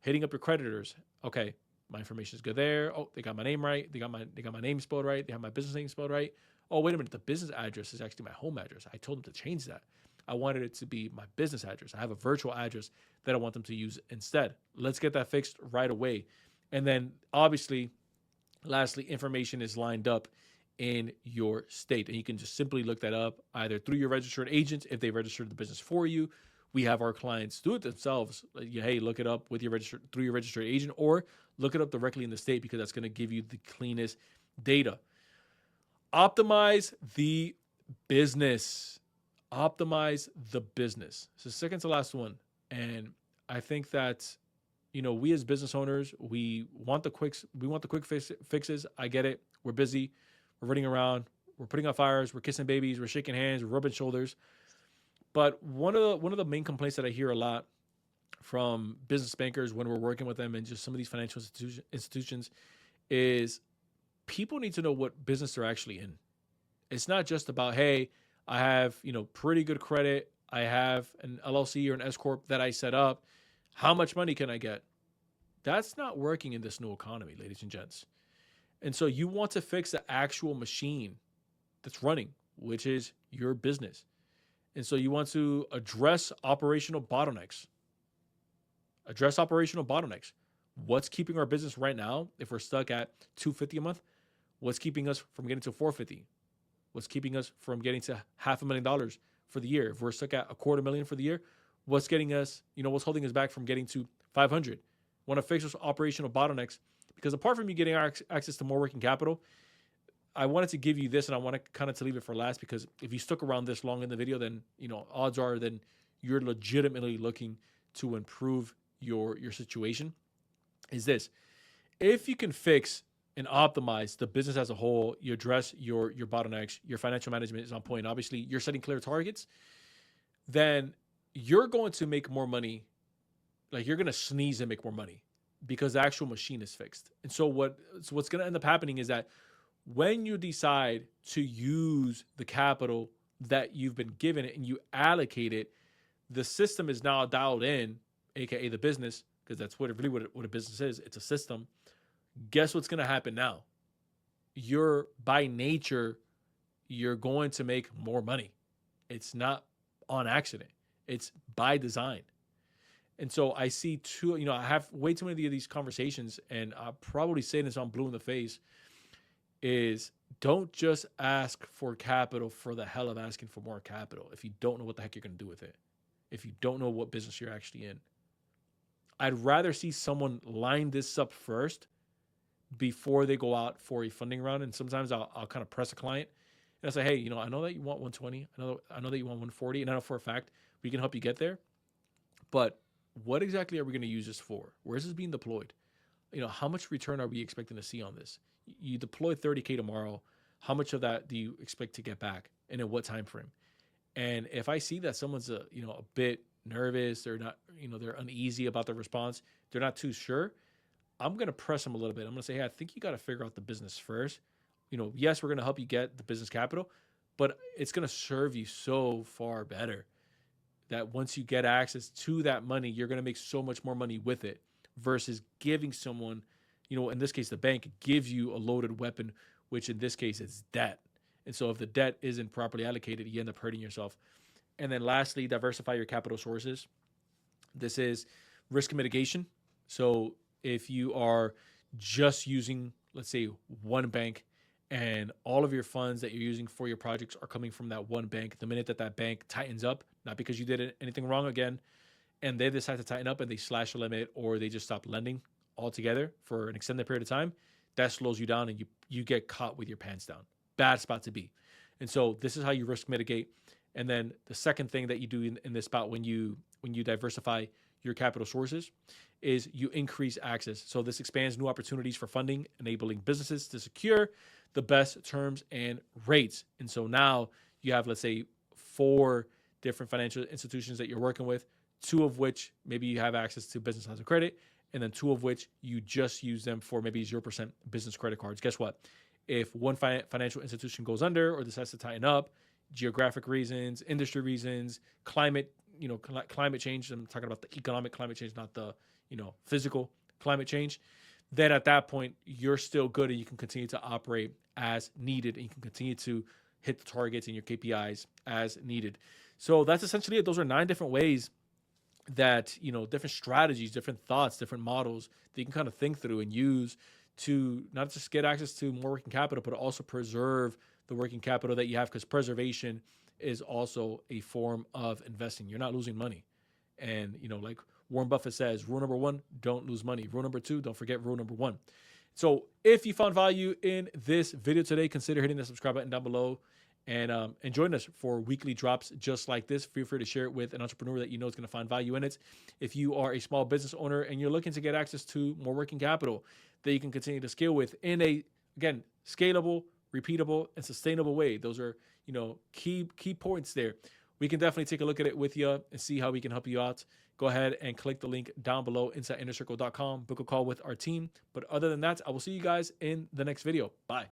Hitting up your creditors. Okay, my information is good there. Oh, they got my name right. They got my name spelled right. They have my business name spelled right. Oh, wait a minute. The business address is actually my home address. I told them to change that. I wanted it to be my business address. I have a virtual address that I want them to use instead. Let's get that fixed right away. And then obviously, lastly, information is lined up in your state. And you can just simply look that up either through your registered agents if they registered the business for you. We have our clients do it themselves. Like, hey, look it up with your registered through your registered agent, or look it up directly in the state because that's going to give you the cleanest data. Optimize the business. Optimize the business. So second to last one. And I think that we as business owners, we want the quick fixes. I get it. We're busy. We're running around. We're putting out fires. We're kissing babies. We're shaking hands. We're rubbing shoulders. But one of the main complaints that I hear a lot from business bankers when we're working with them and just some of these financial institutions is people need to know what business they're actually in. It's not just about, hey, I have, pretty good credit. I have an LLC or an S corp that I set up. How much money can I get? That's not working in this new economy, ladies and gents. And so you want to fix the actual machine that's running, which is your business. And so you want to address operational bottlenecks. Address operational bottlenecks. What's keeping our business right now if we're stuck at 250 a month? What's keeping us from getting to 450? What's keeping us from getting to $500,000 for the year? If we're stuck at $250,000 for the year, what's getting us, what's holding us back from getting to 500? Want to fix those operational bottlenecks, because apart from you getting access to more working capital, I wanted to give you this, and I want to kind of to leave it for last, because if you stuck around this long in the video, then odds are then you're legitimately looking to improve your situation. Is this: if you can fix and optimize the business as a whole, you address your bottlenecks, your financial management is on point. Obviously, you're setting clear targets. Then you're going to make more money. Like, you're going to sneeze and make more money because the actual machine is fixed. And so what's going to end up happening is that when you decide to use the capital that you've been given it and you allocate it, the system is now dialed in, aka the business, because that's what a business is. It's a system. Guess what's going to happen now? By nature, you're going to make more money. It's not on accident. It's by design. And so I see I have way too many of these conversations, and I'll probably say this on blue in the face, is don't just ask for capital for the hell of asking for more capital if you don't know what the heck you're going to do with it, if you don't know what business you're actually in. I'd rather see someone line this up first before they go out for a funding round. And sometimes I'll kind of press a client and I'll say, hey, I know that you want 120. I know that you want 140. And I know for a fact we can help you get there. But what exactly are we going to use this for? Where is this being deployed? How much return are we expecting to see on this? You deploy 30K tomorrow. How much of that do you expect to get back, and in what time frame? And if I see that someone's a bit nervous, they're not, they're uneasy about the response, they're not too sure, I'm going to press them a little bit. I'm going to say, hey, I think you got to figure out the business first. Yes, we're going to help you get the business capital, but it's going to serve you so far better that once you get access to that money, you're going to make so much more money with it versus giving someone, in this case, the bank gives you a loaded weapon, which in this case is debt. And so if the debt isn't properly allocated, you end up hurting yourself. And then lastly, diversify your capital sources. This is risk mitigation. So if you are just using, let's say, one bank, and all of your funds that you're using for your projects are coming from that one bank, the minute that bank tightens up, not because you did anything wrong again, and they decide to tighten up and they slash the limit or they just stop lending altogether for an extended period of time, that slows you down and you get caught with your pants down. Bad spot to be. And so this is how you risk mitigate. And then the second thing that you do in this spot when you diversify your capital sources is you increase access. So this expands new opportunities for funding, enabling businesses to secure the best terms and rates. And so now you have, let's say, 4 different financial institutions that you're working with, 2 of which maybe you have access to business lines of credit, and then 2 of which you just use them for maybe 0% business credit cards. Guess what? If one financial institution goes under or decides to tighten up, geographic reasons, industry reasons, climate change. I'm talking about the economic climate change, not the physical climate change, then at that point you're still good and you can continue to operate as needed and you can continue to hit the targets and your KPIs as needed. So that's essentially it. Those are 9 different ways that, different strategies, different thoughts, different models that you can kind of think through and use to not just get access to more working capital, but also preserve the working capital that you have, because preservation is also a form of investing. You're not losing money. And, like Warren Buffett says, rule number 1, don't lose money. Rule number 2, don't forget rule number 1. So if you found value in this video today, consider hitting the subscribe button down below and join us for weekly drops just like this. Feel free to share it with an entrepreneur that you know is going to find value in it. If you are a small business owner and you're looking to get access to more working capital that you can continue to scale with in a, again, scalable, repeatable, and sustainable way. Those are, key points there. We can definitely take a look at it with you and see how we can help you out. Go ahead and click the link down below, insideinnercircle.com, book a call with our team. But other than that, I will see you guys in the next video. Bye.